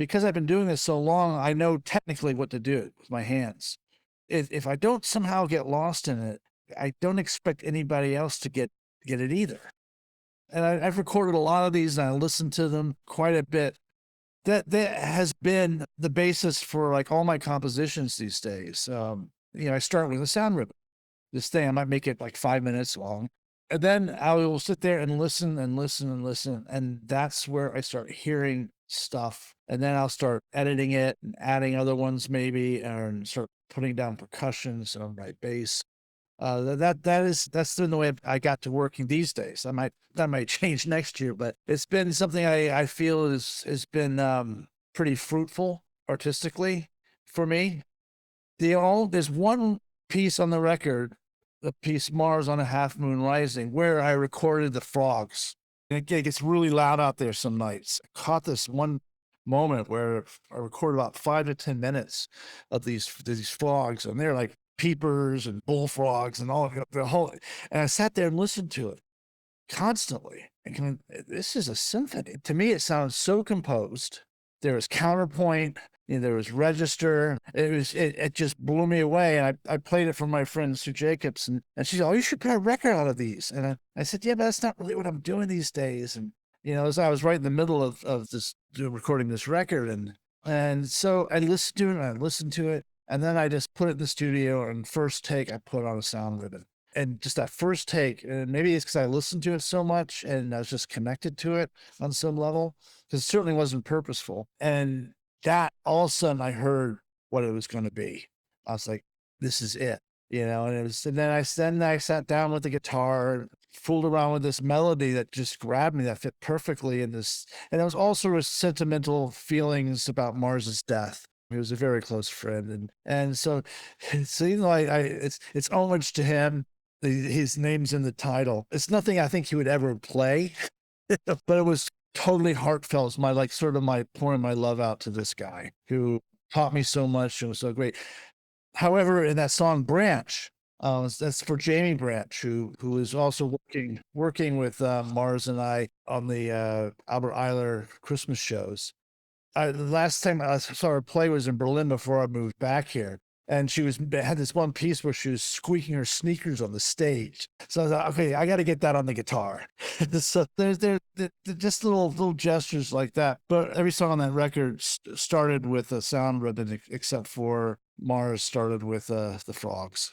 because I've been doing this so long, I know technically what to do with my hands. If I don't somehow get lost in it, I don't expect anybody else to get it either. And I've recorded a lot of these, and I listened to them quite a bit. That has been the basis for like all my compositions these days. I start with a sound ribbon. This thing, I might make it like 5 minutes long. And then I will sit there and listen and listen and listen. And that's where I start hearing stuff. And then I'll start editing it and adding other ones maybe, and start putting down percussions on my bass. That's been the way I got to working these days. That might change next year, but it's been something I feel has been pretty fruitful artistically for me. There's one piece on the record, the piece Mars on a Half Moon Rising, where I recorded the frogs. And it gets really loud out there some nights. I caught this one moment where I recorded about 5 to 10 minutes of these frogs, and they're like peepers and bullfrogs and all of the whole. And I sat there and listened to it constantly. And this is a symphony. To me, it sounds so composed. There was counterpoint. There was register. It just blew me away. And I played it for my friend Sue Jacobs, and she said, "Oh, you should put a record out of these." And I said, "Yeah, but that's not really what I'm doing these days." And as I was right in the middle of this recording this record, and so I listened to it and I listened to it, and then I just put it in the studio, and first take I put on a sound ribbon. And just that first take, and maybe it's because I listened to it so much and I was just connected to it on some level, because it certainly wasn't purposeful. And that all of a sudden I heard what it was going to be. I was like, this is it, and then I sat down with the guitar and fooled around with this melody that just grabbed me, that fit perfectly in this. And there was all sort of sentimental feelings about Mars's death. He was a very close friend. And so it's homage to him. His name's in the title. It's nothing I think he would ever play, but it was totally heartfelt. It's my pouring my love out to this guy who taught me so much and was so great. However, in that song Branch, that's for Jamie Branch, who is also working with Mars and I on the Albert Eiler Christmas shows. The last time I saw her play was in Berlin before I moved back here. And she had this one piece where she was squeaking her sneakers on the stage. So I thought, okay, I got to get that on the guitar. So there's just little gestures like that. But every song on that record started with a sound ribbon, except for Mars started with the frogs.